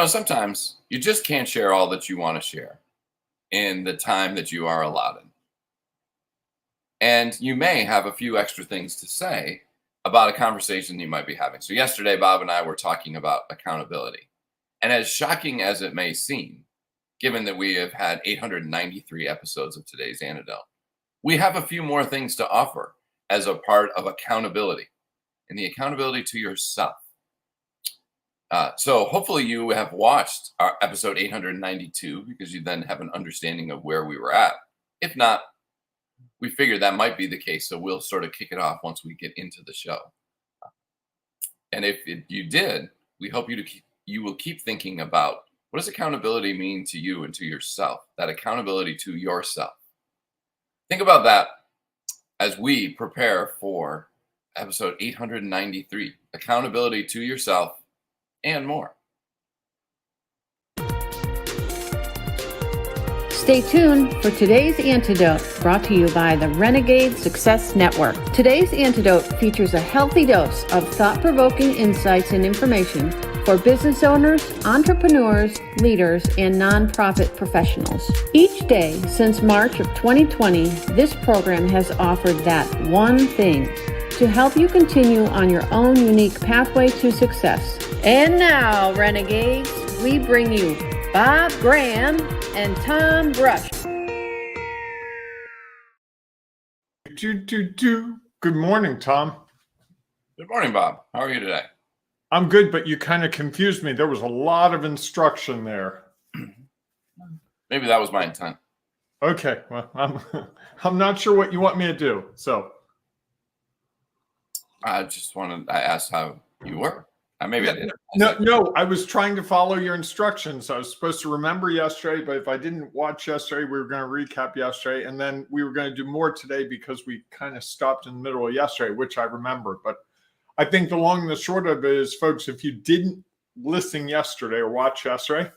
Sometimes you just can't share all that you want to share in the time that you are allotted. And you may have a few extra things to say about a conversation you might be having. So, yesterday, Bob and I were talking about accountability. And as shocking as it may seem, given that we have had 893 episodes of today's Antidote, we have a few more things to offer as a part of accountability and the accountability to yourself. So hopefully you have watched our episode 892 because you then have an understanding of where we were at. If not, we figured that might be the case. So we'll sort of kick it off once we get into the show. And if you did, we hope you will keep thinking about what does accountability mean to you and to yourself, that accountability to yourself. Think about that as we prepare for episode 893, accountability to yourself and more. Stay tuned for today's Antidote, brought to you by the Renegade Success Network. Today's Antidote features a healthy dose of thought-provoking insights and information for business owners, entrepreneurs, leaders, and nonprofit professionals. Each day since March of 2020, this program has offered that one thing to help you continue on your own unique pathway to success. And now, Renegades, we bring you Bob Graham and Tom Brush. Good morning, Tom. Good morning, Bob. How are you today? I'm good, but you kind of confused me. There was a lot of instruction there. Maybe that was my intent. Okay, well, I'm not sure what you want me to do. So I asked how you were. Maybe I didn't. No, I was trying to follow your instructions. I was supposed to remember yesterday, but if I didn't watch yesterday, we were going to recap yesterday, and then we were going to do more today because we kind of stopped in the middle of yesterday, which I remember. But I think the long and the short of it is, folks, if you didn't listen yesterday or watch yesterday,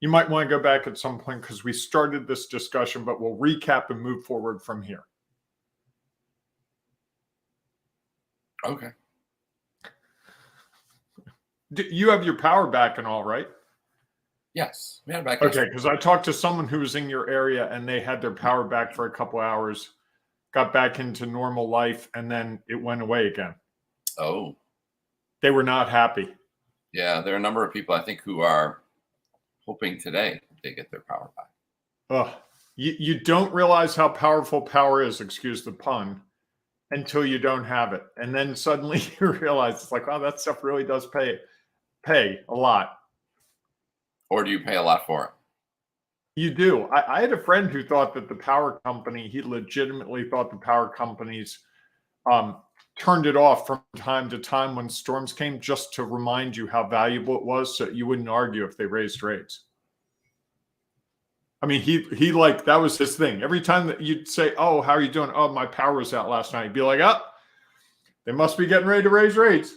you might want to go back at some point because we started this discussion, but we'll recap and move forward from here. Okay. You have your power back and all, right? Yes, we had it back. Okay, because I talked to someone who was in your area and they had their power back for a couple hours, got back into normal life, and then it went away again. Oh. They were not happy. Yeah, there are a number of people, I think, who are hoping today they get their power back. Oh, you don't realize how powerful power is, excuse the pun, until you don't have it. And then suddenly you realize it's like, oh, that stuff really does pay a lot. Or do you pay a lot for it? You do. I had a friend who thought that the power company, he legitimately thought the power companies turned it off from time to time when storms came just to remind you how valuable it was so you wouldn't argue if they raised rates. I mean, he like, that was his thing. Every time that you'd say, oh, how are you doing? Oh, my power was out last night. He'd be like, oh, they must be getting ready to raise rates.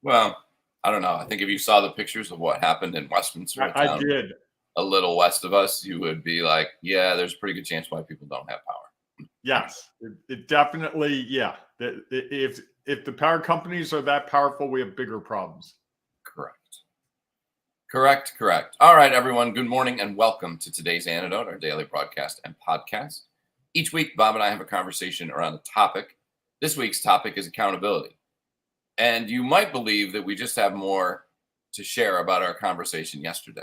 Well, I don't know. I think if you saw the pictures of what happened in Westminster, I did. A little west of us, you would be like, yeah, there's a pretty good chance why people don't have power. Yes, it definitely, yeah. If the power companies are that powerful, we have bigger problems. Correct. All right, everyone. Good morning and welcome to today's Antidote, our daily broadcast and podcast. Each week, Bob and I have a conversation around a topic. This week's topic is accountability. And you might believe that we just have more to share about our conversation yesterday.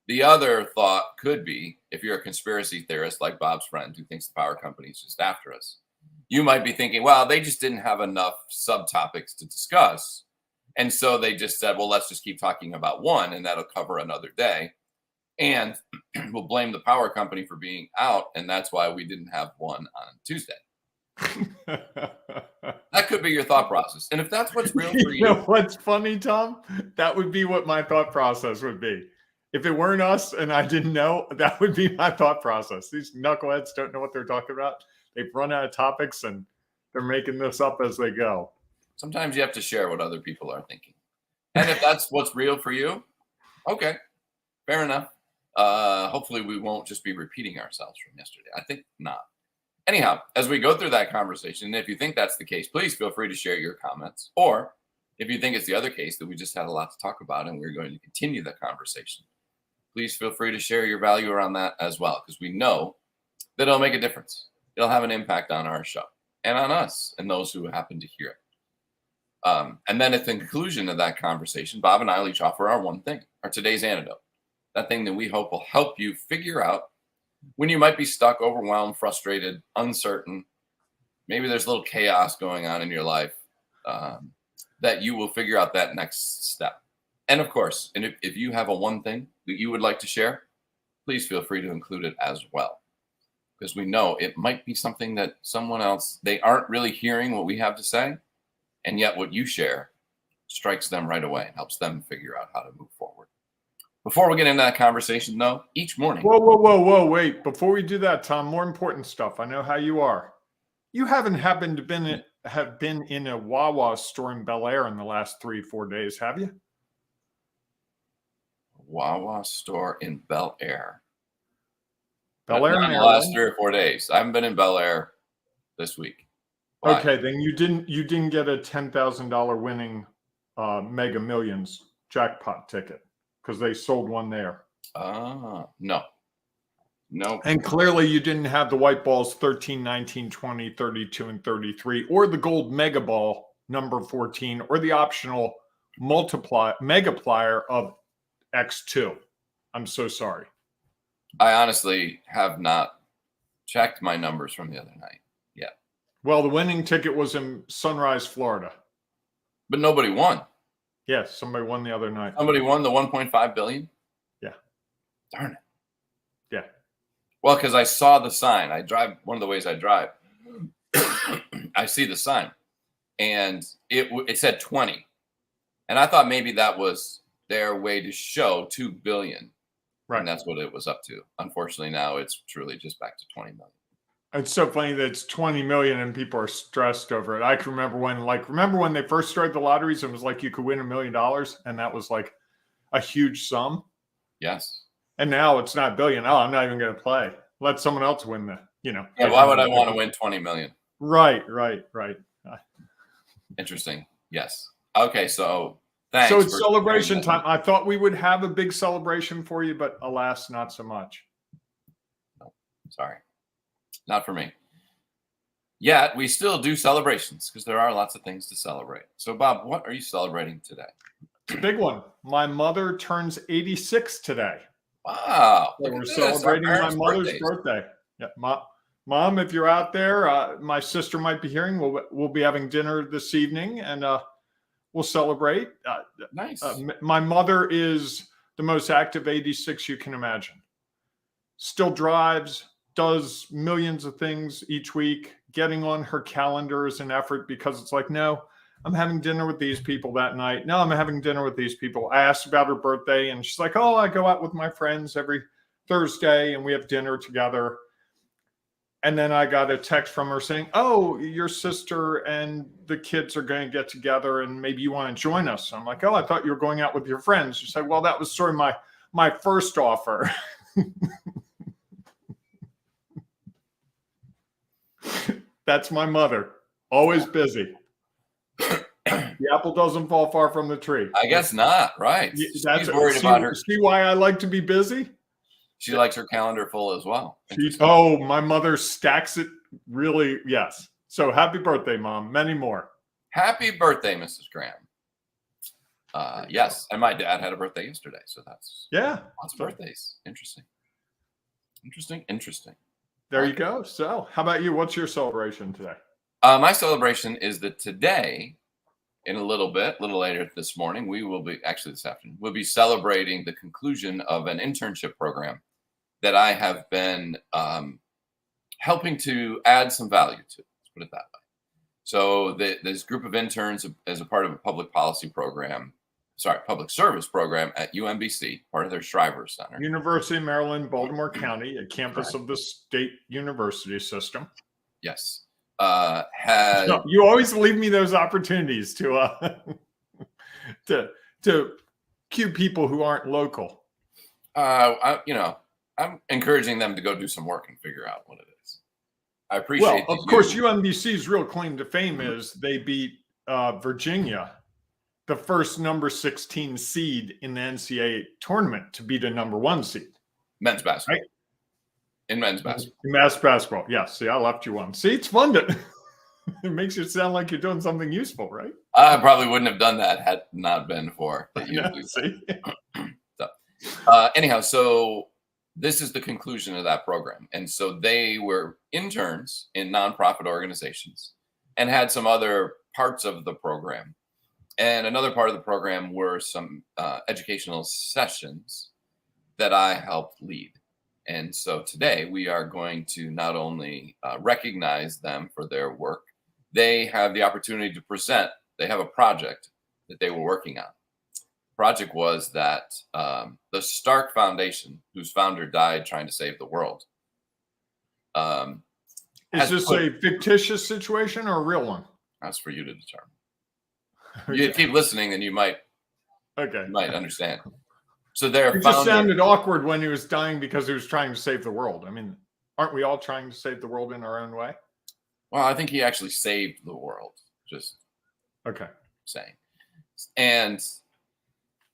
The other thought could be, if you're a conspiracy theorist like Bob's friend who thinks the power company is just after us, you might be thinking, well, they just didn't have enough subtopics to discuss. And so they just said, well, let's just keep talking about one and that'll cover another day. And we'll blame the power company for being out. And that's why we didn't have one on Tuesday. That could be your thought process. And if that's what's real for you. You know what's funny, Tom? That would be what my thought process would be. If it weren't us and I didn't know, that would be my thought process. These knuckleheads don't know what they're talking about. They've run out of topics and they're making this up as they go. Sometimes you have to share what other people are thinking. And if that's what's real for you, okay, fair enough. Hopefully we won't just be repeating ourselves from yesterday. I think not. Anyhow, as we go through that conversation, if you think that's the case, please feel free to share your comments or If you think it's the other case that we just had a lot to talk about and we're going to continue that conversation, please feel free to share your value around that as well, because we know that it'll make a difference. It'll have an impact on our show and on us and those who happen to hear it. And then at the conclusion of that conversation, Bob and I will each offer our one thing, our today's antidote, that thing that we hope will help you figure out when you might be stuck, overwhelmed, frustrated, uncertain. Maybe there's a little chaos going on in your life, that you will figure out that next step. And of course, and if you have a one thing that you would like to share, please feel free to include it as well. Because we know it might be something that someone else, they aren't really hearing what we have to say. And yet what you share strikes them right away and helps them figure out how to move forward. Before we get into that conversation, though, each morning. Whoa, wait. Before we do that, Tom, more important stuff. I know how you are. You haven't happened to have been in a Wawa store in Bel Air in the last 3-4 days, have you? Wawa store in Bel Air. Bel Air, Not in the last 3 or 4 days. I haven't been in Bel Air this week. Why? Okay, then you didn't get a $10,000 winning Mega Millions jackpot ticket because they sold one there. No. And clearly you didn't have the white balls 13, 19, 20, 32, and 33, or the gold mega ball number 14, or the optional megaplier of X2. I'm so sorry. I honestly have not checked my numbers from the other night yet. Well, the winning ticket was in Sunrise, Florida. But nobody won. Yes, somebody won the other night. Somebody won the 1.5 billion? Yeah. Darn it. Yeah. Well, because I saw the sign. I drive, one of the ways I drive, I see the sign. And it said 20. And I thought maybe that was their way to show 2 billion. Right. And that's what it was up to. Unfortunately, now it's truly just back to 20 million. It's so funny that it's 20 million and people are stressed over it. I can remember when they first started the lotteries, it was like you could win $1 million, and that was like a huge sum. Yes. And now it's not billion. Oh, I'm not even going to play. Let someone else win Yeah, why would I want to win 20 million? Right. Interesting. Yes. Okay, so thanks. So it's celebration time. I thought we would have a big celebration for you, but alas, not so much. No, sorry. Not for me. Yet we still do celebrations because there are lots of things to celebrate. So, Bob, what are you celebrating today? It's a big one. My mother turns 86 today. Wow. So we're celebrating my mother's birthday. Yeah, Mom, if you're out there, my sister might be hearing. We'll be having dinner this evening, and we'll celebrate. Nice. My mother is the most active 86 you can imagine. Still drives, does millions of things each week. Getting on her calendar is an effort because it's like, no, I'm having dinner with these people that night. No, I'm having dinner with these people. I asked about her birthday, and she's like, oh, I go out with my friends every Thursday, and we have dinner together. And then I got a text from her saying, oh, your sister and the kids are going to get together, and maybe you want to join us. I'm like, oh, I thought you were going out with your friends. She said, well, that was sort of my first offer. That's my mother. Always busy. The apple doesn't fall far from the tree. I guess not, right? She's worried about her. See why I like to be busy? She likes her calendar full as well. My mother stacks it really. Yes. So happy birthday, Mom. Many more. Happy birthday, Mrs. Graham. Yes. And my dad had a birthday yesterday. So that's lots of birthdays. Interesting. There you go. So how about you? What's your celebration today? My celebration is that today, in a little later this morning, this afternoon, we'll be celebrating the conclusion of an internship program that I have been helping to add some value to. Let's put it that way. So this group of interns, as a part of a public service program at UMBC, part of their Shriver Center. University of Maryland, Baltimore County, a campus of the state university system. Yes. You always leave me those opportunities to cue people who aren't local. I'm encouraging them to go do some work and figure out what it is. I appreciate. Well, of course, UMBC's real claim to fame is they beat Virginia the first number 16 seed in the NCAA tournament to beat a number 1 seed. Men's basketball. Right? In men's basketball. In men's basketball. Yeah. See, I left you one. See, it's fun to it makes you sound like you're doing something useful, right? I probably wouldn't have done that had it not been for that you do. See? Anyhow, so this is the conclusion of that program. And so they were interns in nonprofit organizations and had some other parts of the program. And another part of the program were some educational sessions that I helped lead. And so today we are going to not only recognize them for their work, they have the opportunity to present. They have a project that they were working on. Project was that the Stark Foundation, whose founder died trying to save the world. Is this a fictitious situation or a real one? That's for you to determine. Okay. You keep listening, and you might understand. So their it just sounded awkward when he was dying because he was trying to save the world. I mean, aren't we all trying to save the world in our own way? Well, I think he actually saved the world. Just saying. And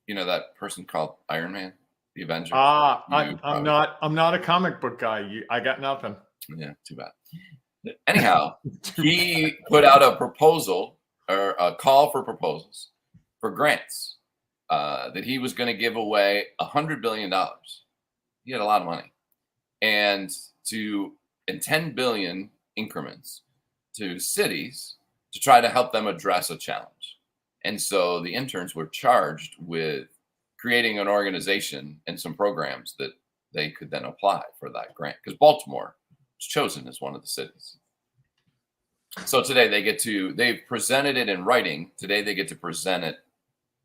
you know that person called Iron Man, the Avenger. I'm not a comic book guy. I got nothing. Yeah, too bad. Anyhow, he put out a proposal or a call for proposals for grants that he was going to give away $100 billion. He had a lot of money, and 10 billion increments to cities to try to help them address a challenge. And so the interns were charged with creating an organization and some programs that they could then apply for that grant, because Baltimore was chosen as one of the cities. So today they've presented it in writing. Today they get to present it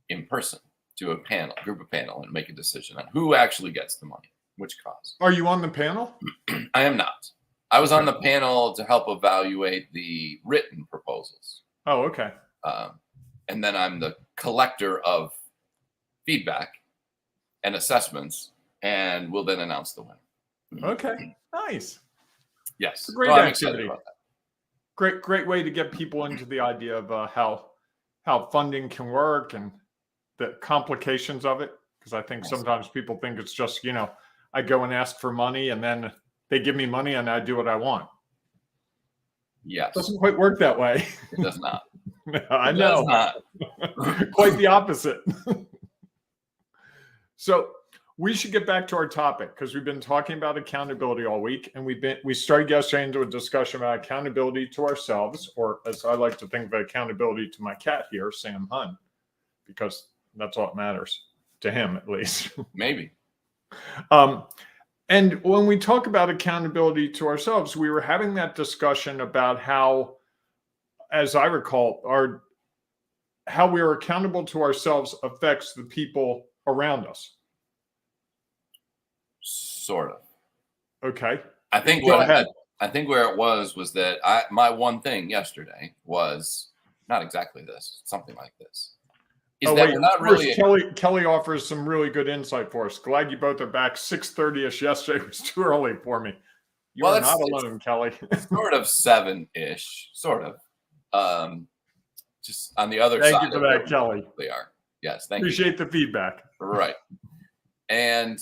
in person to a group of panel, and make a decision on who actually gets the money, which cause. Are you on the panel? I am not. I was on the panel to help evaluate the written proposals. Oh, okay. And then I'm the collector of feedback and assessments, and we'll then announce the winner. Okay, nice. Yes, it's a great activity. About that. Great way to get people into the idea of how funding can work and the complications of it. Because I think sometimes people think it's just, I go and ask for money and then they give me money and I do what I want. Yes. It doesn't quite work that way. It does not. I know. Quite the opposite. So we should get back to our topic, because we've been talking about accountability all week, and we started yesterday into a discussion about accountability to ourselves, or as I like to think of accountability to my cat here, Sam Hunt, because that's all that matters to him, at least. Maybe. And when we talk about accountability to ourselves, we were having that discussion about how, as I recall, how we are accountable to ourselves affects the people around us. Sort of. Okay. I think where it was that my one thing yesterday was not exactly this, something like this. We're not really. Kelly offers some really good insight for us. Glad you both are back. 6:30ish yesterday was too early for me. You are not alone, Kelly. Sort of 7-ish, sort of. Just on the other side. Thank you for that, Kelly. They are. Yes, thank you. Appreciate the feedback. Right. And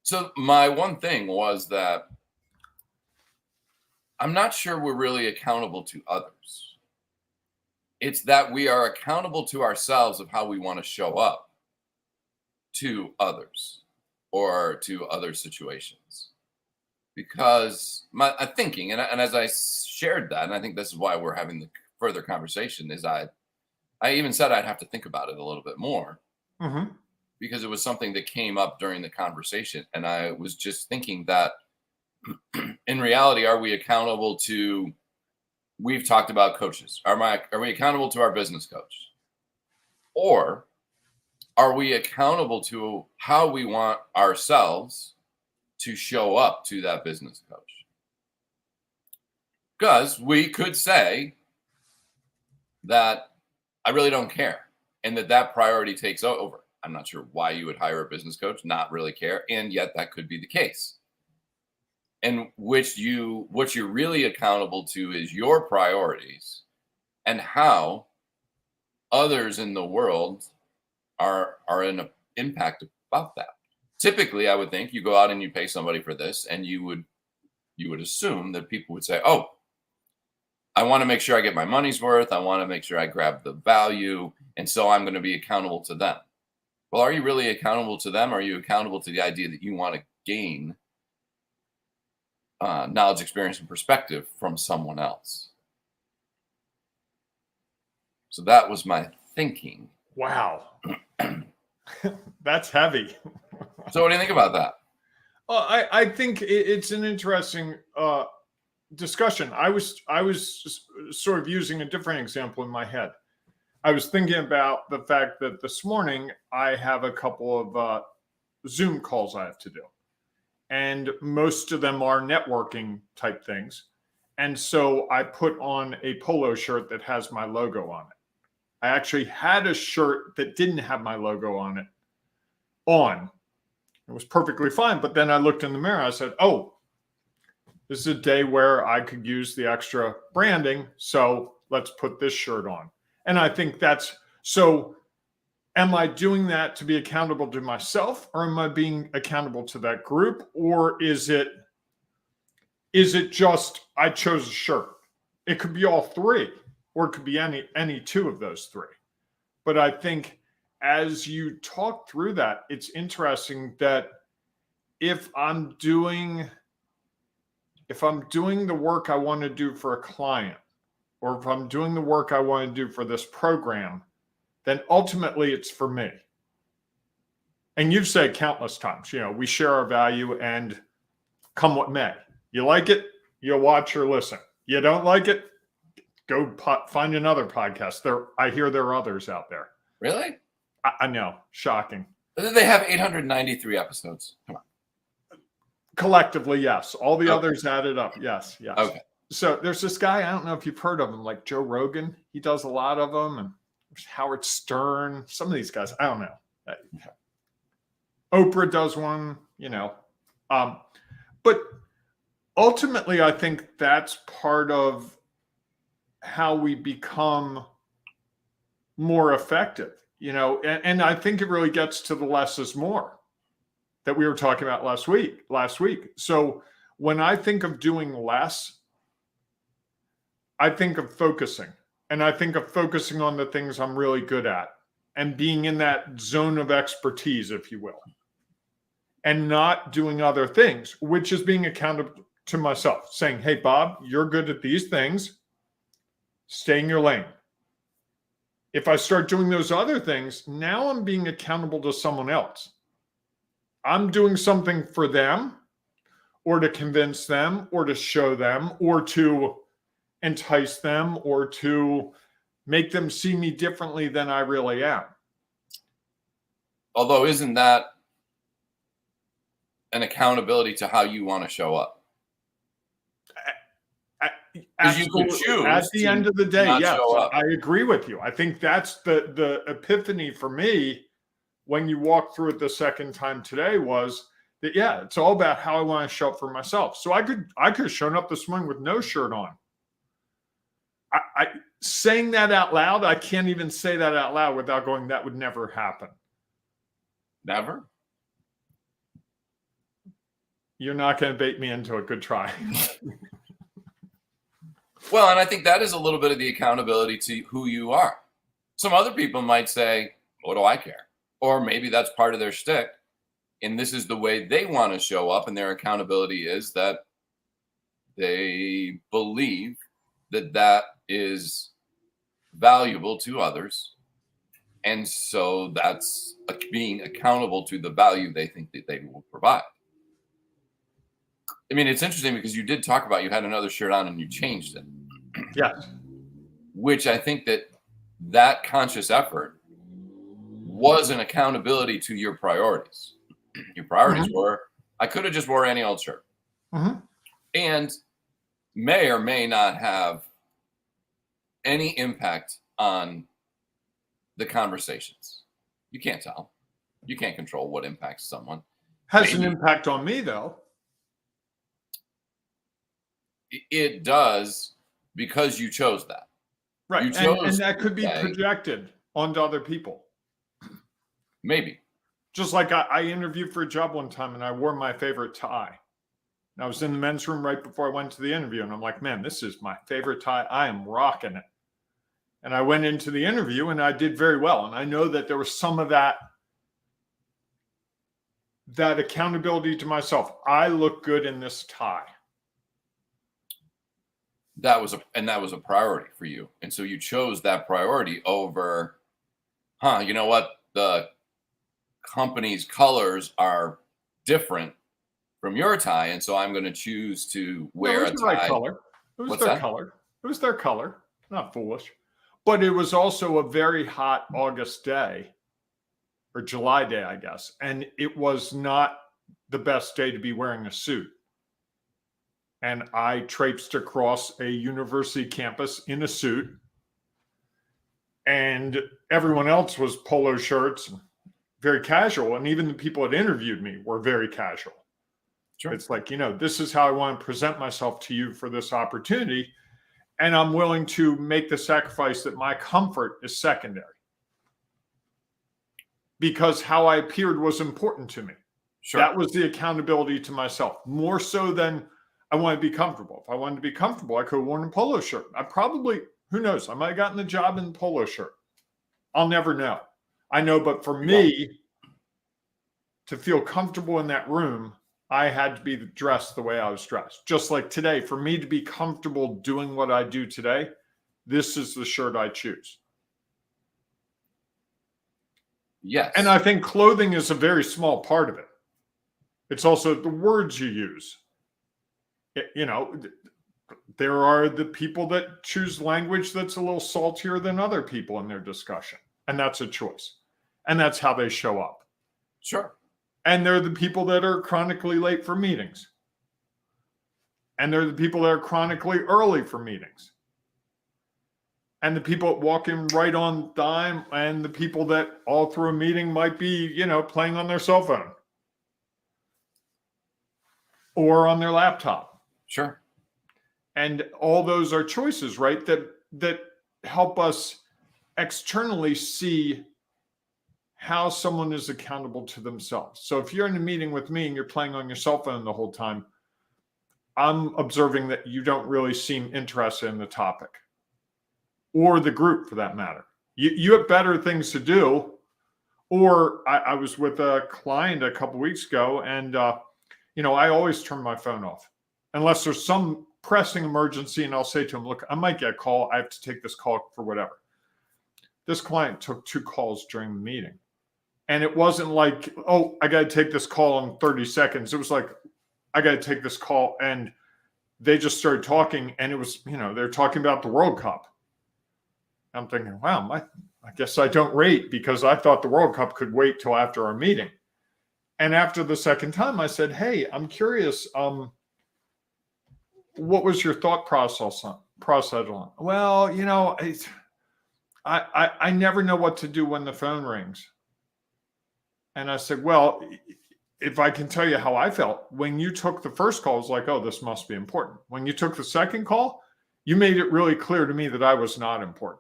so my one thing was that I'm not sure we're really accountable to others. It's that we are accountable to ourselves of how we want to show up to others or to other situations. Because my thinking, and as I shared that, and I think this is why we're having the further conversation, is I even said I'd have to think about it a little bit more. Mm-hmm. Because it was something that came up during the conversation. And I was just thinking that in reality, are we accountable to, we've talked about coaches. Are we accountable to our business coach? Or are we accountable to how we want ourselves to show up to that business coach? Because we could say that I really don't care, and that priority takes over. I'm not sure why you would hire a business coach, not really care. And yet that could be the case. And what you're really accountable to is your priorities and how others in the world are an impact about that. Typically, I would think you go out and you pay somebody for this, and you would assume that people would say, "Oh, I want to make sure I get my money's worth. I want to make sure I grab the value, and so I'm going to be accountable to them." Well, are you really accountable to them? Or are you accountable to the idea that you want to gain knowledge, experience, and perspective from someone else? So that was my thinking. Wow. That's heavy. So what do you think about that? I think it's an interesting discussion. I was just sort of using a different example in my head. I was thinking about the fact that this morning I have a couple of Zoom calls I have to do. And most of them are networking type things. And so I put on a polo shirt that has my logo on it. I actually had a shirt that didn't have my logo on it on. It was perfectly fine. But then I looked in the mirror. I said, oh, this is a day where I could use the extra branding. So let's put this shirt on. And I think that's so. Am I doing that to be accountable to myself, or am I being accountable to that group? Or is it just I chose a shirt? It could be all three, or it could be any two of those three. But I think as you talk through that, it's interesting that if I'm doing the work I want to do for a client, or if I'm doing the work I want to do for this program, then ultimately it's for me. And you've said countless times, we share our value and come what may. You like it, you'll watch or listen. You don't like it, go find another podcast. I hear there are others out there. Really? I know. Shocking. They have 893 episodes. Come on. Collectively, yes. All the others added up. Yes. Okay. So there's this guy, I don't know if you've heard of him, like Joe Rogan. He does a lot of them. And there's Howard Stern. Some of these guys, I don't know. Oprah does one, But ultimately, I think that's part of how we become more effective, and I think it really gets to the less is more that we were talking about last week. So when I think of doing less, I think of focusing, and I think of focusing on the things I'm really good at and being in that zone of expertise, if you will, and not doing other things, which is being accountable to myself, saying, hey, Bob, you're good at these things. Stay in your lane. If I start doing those other things, now I'm being accountable to someone else. I'm doing something for them, or to convince them, or to show them, or to entice them, or to make them see me differently than I really am. Although, isn't that an accountability to how you want to show up? You could choose at the end of the day, yes, I agree with you. I think that's the epiphany for me when you walk through it the second time today was that, yeah, it's all about how I want to show up for myself. So I could have shown up this morning with no shirt on. I saying that out loud, I can't even say that out loud without going, that would never happen. Never? You're not going to bait me into a good try. Well, and I think that is a little bit of the accountability to who you are. Some other people might say, what do I care? Or maybe that's part of their shtick. And this is the way they want to show up. And their accountability is that they believe that that is valuable to others. And so that's being accountable to the value they think that they will provide. I mean, it's interesting because you did talk about you had another shirt on and you changed it. Yes. Which I think that conscious effort was an accountability to your priorities. Your priorities were, I could have just wore any old shirt. And may or may not have any impact on the conversations. You can't tell. You can't control what impacts someone. Has an impact on me, though. It does, because you chose that. Right. And that could be projected. onto other people. Maybe. Just like I interviewed for a job one time and I wore my favorite tie. And I was in the men's room right before I went to the interview, and I'm like, man, this is my favorite tie. I am rocking it. And I went into the interview and I did very well. And I know that there was some of that accountability to myself. I look good in this tie. That was a priority for you. And so you chose that priority over, you know what? The company's colors are different from your tie. And so I'm going to choose to wear a tie. Right color. It was What's their that? color. It was their color. Not foolish. But it was also a very hot August day, or July day, I guess. And it was not the best day to be wearing a suit. And I traipsed across a university campus in a suit. And everyone else was polo shirts, very casual. And even the people that interviewed me were very casual. Sure. It's like, this is how I want to present myself to you for this opportunity. And I'm willing to make the sacrifice that my comfort is secondary. Because how I appeared was important to me. Sure. That was the accountability to myself, more so than I want to be comfortable. If I wanted to be comfortable, I could have worn a polo shirt. I probably, who knows, I might have gotten the job in a polo shirt. I'll never know. I know, but for me to feel comfortable in that room, I had to be dressed the way I was dressed. Just like today, for me to be comfortable doing what I do today, this is the shirt I choose. Yes. And I think clothing is a very small part of it. It's also the words you use. There are the people that choose language that's a little saltier than other people in their discussion. And that's a choice. And that's how they show up. Sure. And they're the people that are chronically late for meetings. And they're the people that are chronically early for meetings. And the people that walk in right on dime, and the people that all through a meeting might be, playing on their cell phone or on their laptop. Sure. And all those are choices, right? That help us externally see how someone is accountable to themselves. So if you're in a meeting with me and you're playing on your cell phone the whole time, I'm observing that you don't really seem interested in the topic or the group for that matter. You have better things to do. Or I was with a client a couple weeks ago and, I always turn my phone off unless there's some pressing emergency. And I'll say to him, look, I might get a call. I have to take this call for whatever. This client took 2 calls during the meeting. And it wasn't like, oh, I got to take this call in 30 seconds. It was like, I got to take this call. And they just started talking. And it was, they're talking about the World Cup. I'm thinking, wow, I guess I don't rate because I thought the World Cup could wait till after our meeting. And after the second time, I said, hey, I'm curious, what was your thought process on? Well, I never know what to do when the phone rings. And I said, well, if I can tell you how I felt, when you took the first call, it was like, oh, this must be important. When you took the second call, you made it really clear to me that I was not important.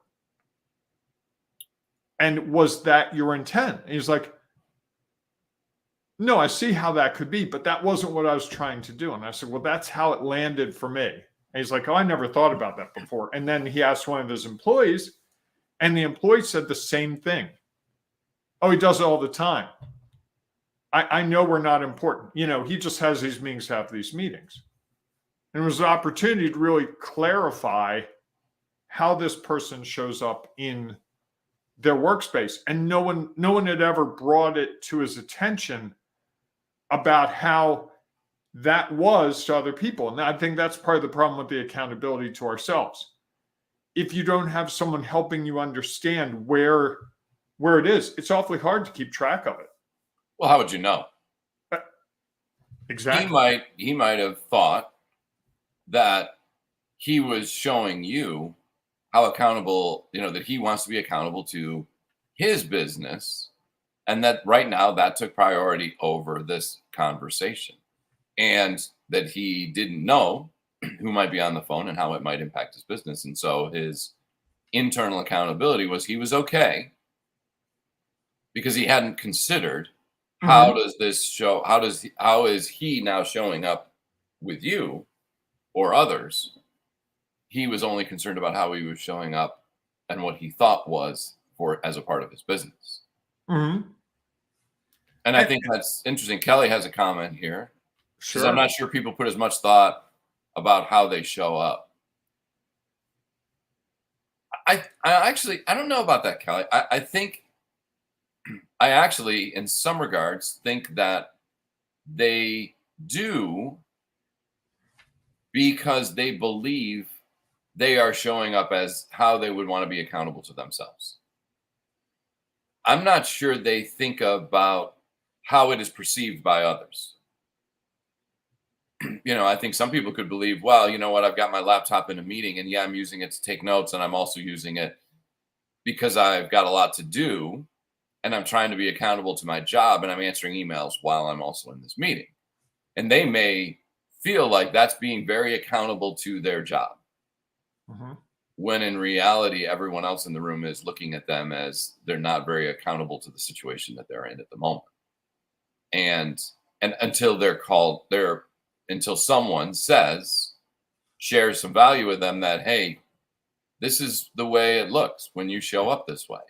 And was that your intent? And he's like, no, I see how that could be, but that wasn't what I was trying to do. And I said, well, that's how it landed for me. And he's like, oh, I never thought about that before. And then he asked one of his employees, and the employee said the same thing. Oh, he does it all the time. I know we're not important. He just has these meetings to have these meetings. And it was an opportunity to really clarify how this person shows up in their workspace. And no one had ever brought it to his attention about how that was to other people. And I think that's part of the problem with the accountability to ourselves. If you don't have someone helping you understand where it is, it's awfully hard to keep track of it. Well, how would you know? Exactly. He might have thought that he was showing you how accountable, that he wants to be accountable to his business, and that right now that took priority over this conversation, and that he didn't know who might be on the phone and how it might impact his business. And so his internal accountability was he was okay because he hadn't considered how does this show, how is he now showing up with you or others. He was only concerned about how he was showing up and what he thought was for as a part of his business. Mm-hmm. And I think that's interesting. Kelly has a comment here. She says, I'm Sure. not sure people put as much thought about how they show up. I actually, I don't know about that, Kelly. I think, I actually, in some regards, think that they do because they believe they are showing up as how they would want to be accountable to themselves. I'm not sure they think about how it is perceived by others. I think some people could believe, well, you know what, I've got my laptop in a meeting and yeah, I'm using it to take notes and I'm also using it because I've got a lot to do and I'm trying to be accountable to my job and I'm answering emails while I'm also in this meeting. And they may feel like that's being very accountable to their job. Mm-hmm. When in reality, everyone else in the room is looking at them as they're not very accountable to the situation that they're in at the moment. And until until someone shares some value with them that, hey, this is the way it looks when you show up this way.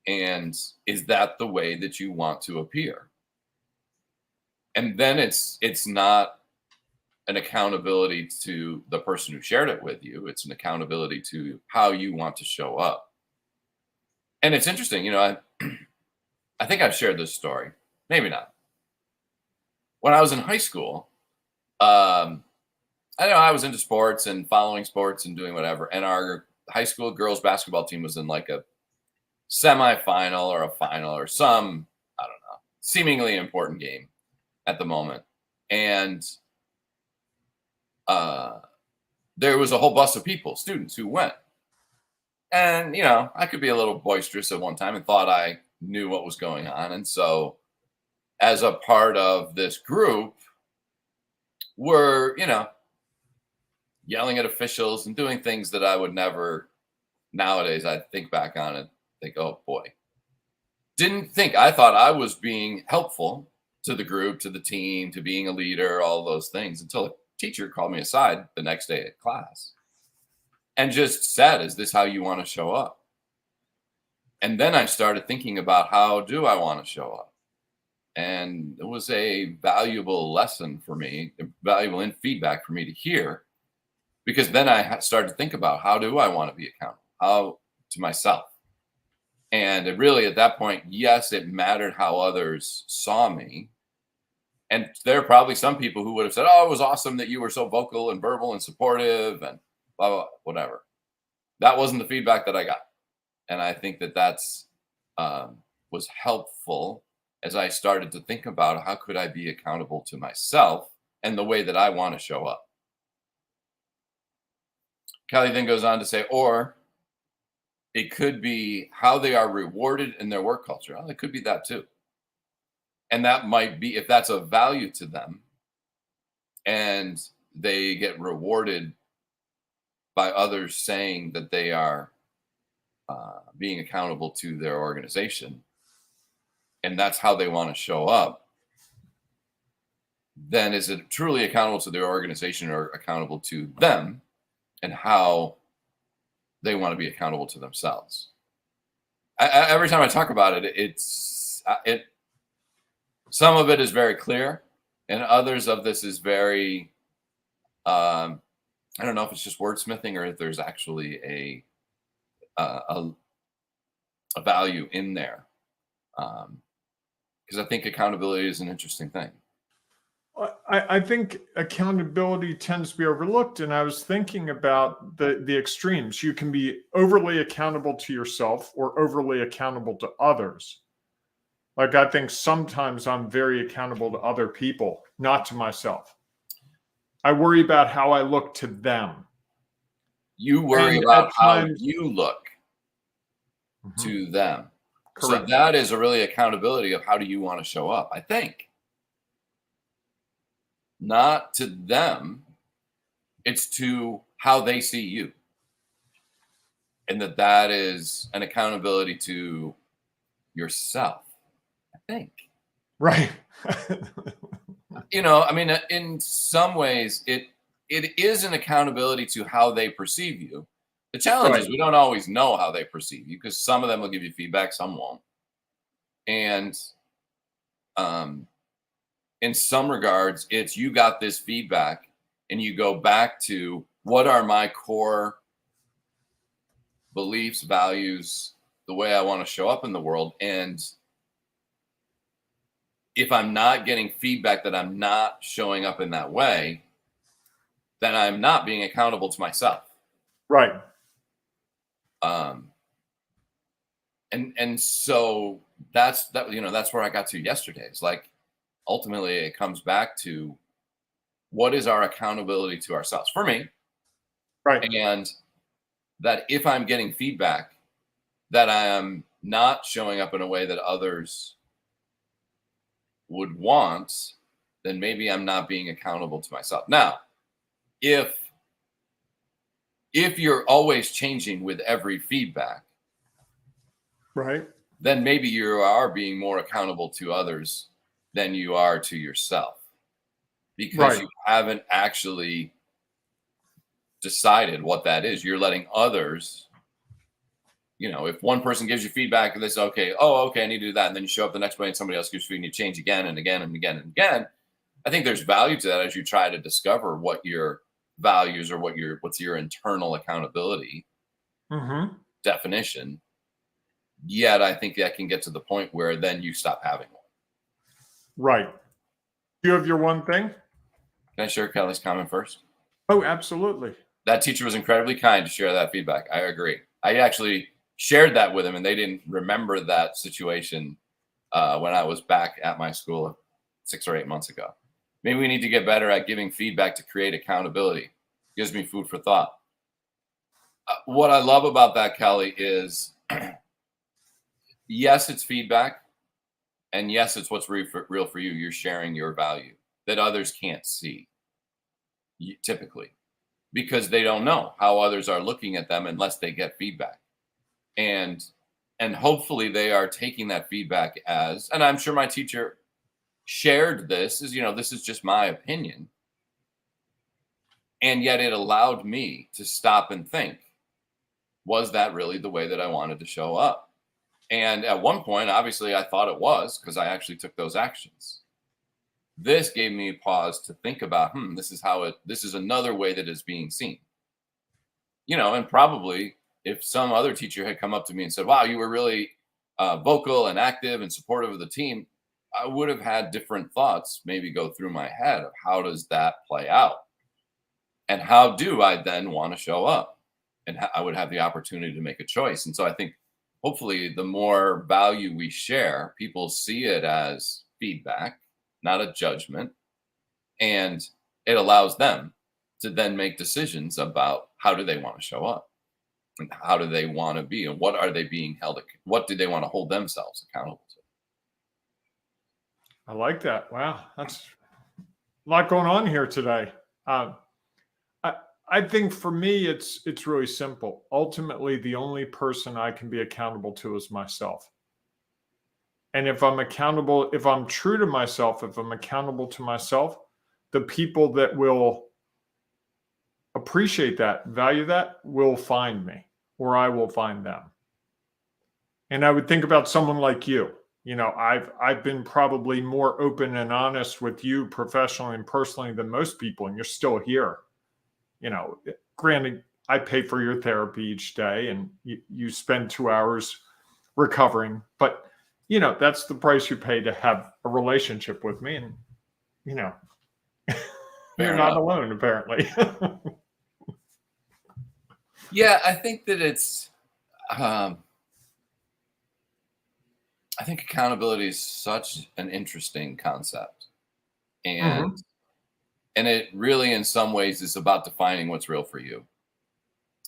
And is that the way that you want to appear? And then it's not an accountability to the person who shared it with you. It's an accountability to how you want to show up. And it's interesting, I think I've shared this story, maybe not. When I was in high school, I know I was into sports and following sports and doing whatever. And our high school girls basketball team was in like a semifinal or a final or some, I don't know, seemingly important game at the moment. And there was a whole bus of people, students who went. And, I could be a little boisterous at one time and thought I knew what was going on. And so as a part of this group, we're, yelling at officials and doing things that I would never, nowadays, I think back on and think, oh boy. I thought I was being helpful to the group, to the team, to being a leader, all those things until a teacher called me aside the next day at class and just said, is this how you want to show up? And then I started thinking about how do I want to show up? And it was a valuable lesson for me, valuable feedback for me to hear, because then I started to think about how do I want to be accountable to myself? And it really, at that point, yes, it mattered how others saw me. And there are probably some people who would have said, oh, it was awesome that you were so vocal and verbal and supportive and blah, blah, whatever. That wasn't the feedback that I got. And I think that's was helpful as I started to think about how could I be accountable to myself and the way that I want to show up. Kelly then goes on to say, or it could be how they are rewarded in their work culture. Well, it could be that too. And that might be, if that's of value to them and they get rewarded by others saying that they are being accountable to their organization, and that's how they want to show up, then is it truly accountable to their organization or accountable to them and how they want to be accountable to themselves? Every time I talk about it, some of it is very clear, and others of this is very, I don't know if it's just wordsmithing or if there's actually a value in there. Because I think accountability is an interesting thing. I think accountability tends to be overlooked. And I was thinking about the extremes. You can be overly accountable to yourself or overly accountable to others. Like, I think sometimes I'm very accountable to other people, not to myself. I worry about how I look to them. You worry about how you look to them. Correct. So that is a really accountability of how do you want to show up, I think. Not to them, it's to how they see you. And that is an accountability to yourself, I think. Right. I mean, in some ways, it is an accountability to how they perceive you. The challenge is Right. we don't always know how they perceive you, because some of them will give you feedback, some won't. And in some regards, it's you got this feedback and you go back to what are my core beliefs, values, the way I want to show up in the world. And if I'm not getting feedback that I'm not showing up in that way, then I'm not being accountable to myself. Right. And so that's where I got to yesterday. It's like, ultimately it comes back to what is our accountability to ourselves for me. Right. And that if I'm getting feedback that I am not showing up in a way that others would want, then maybe I'm not being accountable to myself. Now, if you're always changing with every feedback, Right. then maybe you are being more accountable to others than you are to yourself, because Right. you haven't actually decided what that is. You're letting others, if one person gives you feedback and they say, okay, I need to do that. And then you show up the next way and somebody else gives you, and you change again and again and again and again. I think there's value to that as you try to discover what your values or what's your internal accountability definition. Yet I think that can get to the point where then you stop having one. Right. You have your one thing? Can I share Kelly's comment first? Oh, absolutely. That teacher was incredibly kind to share that feedback. I agree. I actually shared that with him, and they didn't remember that situation when I was back at my school 6 or 8 months ago. Maybe we need to get better at giving feedback to create accountability. Gives me food for thought. What I love about that, Kelly, is yes, it's feedback. And yes, it's what's real for you. You're sharing your value that others can't see, typically, because they don't know how others are looking at them unless they get feedback. And hopefully they are taking that feedback as, and I'm sure my teacher shared this as, this is just my opinion. And yet it allowed me to stop and think, was that really the way that I wanted to show up? And at one point, obviously, I thought it was, because I actually took those actions. This gave me a pause to think about, this is another way that is being seen. And probably if some other teacher had come up to me and said, wow, you were really vocal and active and supportive of the team, I would have had different thoughts maybe go through my head of how does that play out? And how do I then want to show up? And I would have the opportunity to make a choice. And so I think hopefully the more value we share, people see it as feedback, not a judgment. And it allows them to then make decisions about how do they want to show up and how do they want to be and what are they being held, what do they want to hold themselves accountable to. I like that. Wow. That's a lot going on here today. I think for me, it's really simple. Ultimately, the only person I can be accountable to is myself. And if I'm accountable, if I'm true to myself, if I'm accountable to myself, the people that will appreciate that, value that, will find me, or I will find them. And I would think about someone like you. I've been probably more open and honest with you professionally and personally than most people, and you're still here. Granted, I pay for your therapy each day and you spend 2 hours recovering, but that's the price you pay to have a relationship with me. And, you're not alone, apparently. Yeah, I think that it's, I think accountability is such an interesting concept. And And it really, in some ways, is about defining what's real for you,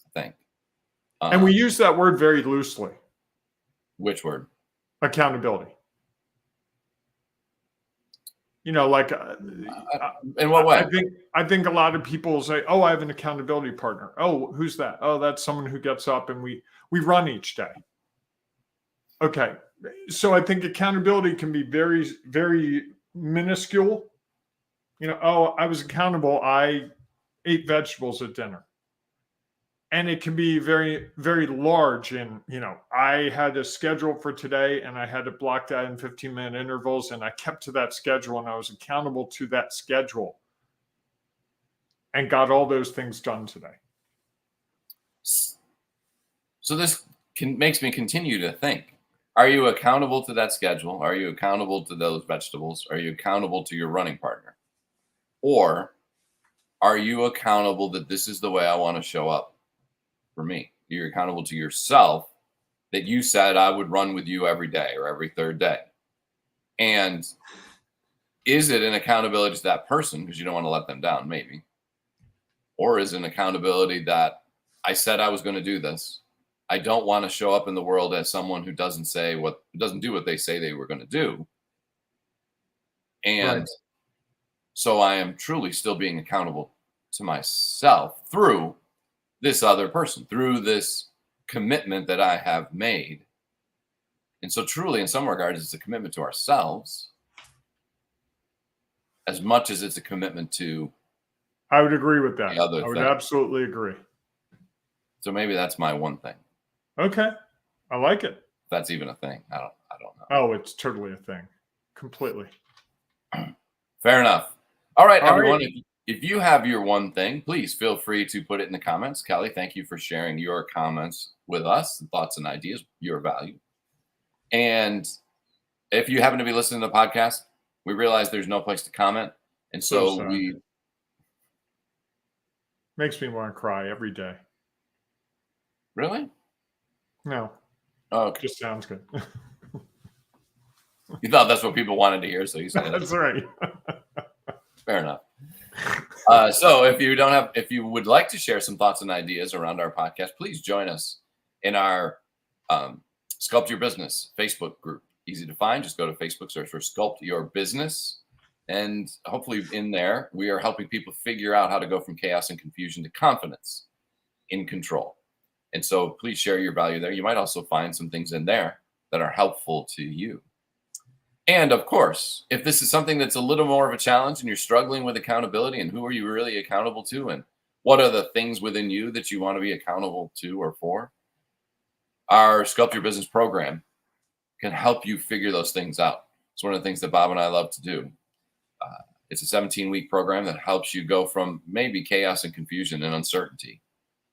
I think. And we use that word very loosely. Which word? Accountability. In what way? I think a lot of people say, "Oh, I have an accountability partner." Oh, who's that? Oh, that's someone who gets up and we run each day. Okay, So I think accountability can be very, very minuscule. Oh, I was accountable. I ate vegetables at dinner. And it can be very, very large. And, I had a schedule for today and I had to block that in 15-minute intervals. And I kept to that schedule and I was accountable to that schedule and got all those things done today. So this makes me continue to think. Are you accountable to that schedule? Are you accountable to those vegetables? Are you accountable to your running partner? Or are you accountable that this is the way I want to show up for me? You're accountable to yourself that you said I would run with you every day or every third day. And is it an accountability to that person because you don't want to let them down, maybe? Or is it an accountability that I said I was going to do this? I don't want to show up in the world as someone who doesn't do what they say they were going to do. And so I am truly still being accountable to myself through this other person, through this commitment that I have made. And so truly, in some regards, it's a commitment to ourselves as much as it's a commitment to. I would agree with that. I would absolutely agree. So maybe that's my one thing. Okay. I like it. If that's even a thing. I don't know. Oh, it's totally a thing. Completely. Fair enough. All right, everyone. If you have your one thing, please feel free to put it in the comments. Kelly, thank you for sharing your comments with us, thoughts and ideas, your value. And if you happen to be listening to the podcast, we realize there's no place to comment. And so we. Makes me want to cry every day. Really? No. Oh, okay. Just sounds good. You thought that's what people wanted to hear, so you said that's right. Fair enough. So if you would like to share some thoughts and ideas around our podcast, please join us in our Sculpt Your Business Facebook group. Easy to find. Just go to Facebook, search for Sculpt Your Business. And hopefully in there, we are helping people figure out how to go from chaos and confusion to confidence in control. And so please share your value there. You might also find some things in there that are helpful to you. And of course, if this is something that's a little more of a challenge and you're struggling with accountability and who are you really accountable to and what are the things within you that you want to be accountable to or for, our Sculpt Your Business program can help you figure those things out. It's one of the things that Bob and I love to do. It's a 17-week program that helps you go from maybe chaos and confusion and uncertainty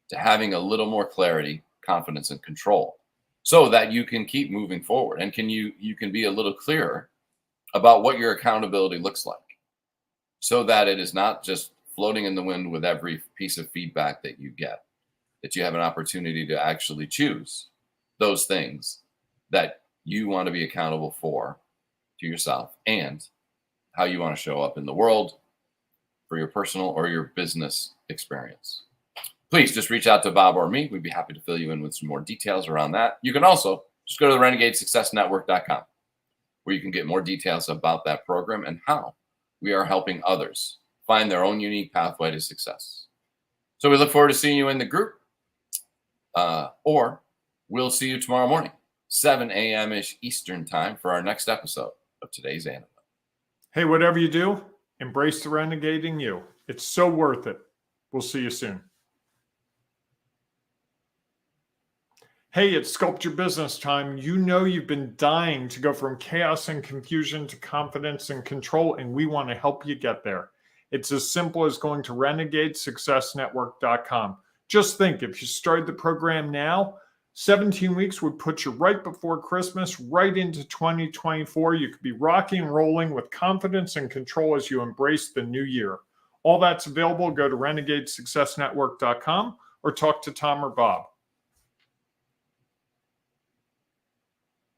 to having a little more clarity, confidence, and control so that you can keep moving forward and you can be a little clearer about what your accountability looks like so that it is not just floating in the wind with every piece of feedback that you get, that you have an opportunity to actually choose those things that you want to be accountable for to yourself and how you want to show up in the world for your personal or your business experience. Please just reach out to Bob or me. We'd be happy to fill you in with some more details around that. You can also just go to the renegadesuccessnetwork.com where you can get more details about that program and how we are helping others find their own unique pathway to success. So we look forward to seeing you in the group or we'll see you tomorrow morning, 7 a.m.-ish Eastern time for our next episode of Today's Antidote. Hey, whatever you do, embrace the renegading you. It's so worth it. We'll see you soon. Hey, it's Sculpt Your Business time. You know you've been dying to go from chaos and confusion to confidence and control, and we want to help you get there. It's as simple as going to renegadesuccessnetwork.com. Just think, if you started the program now, 17 weeks would put you right before Christmas, right into 2024. You could be rocking and rolling with confidence and control as you embrace the new year. All that's available. Go to renegadesuccessnetwork.com or talk to Tom or Bob.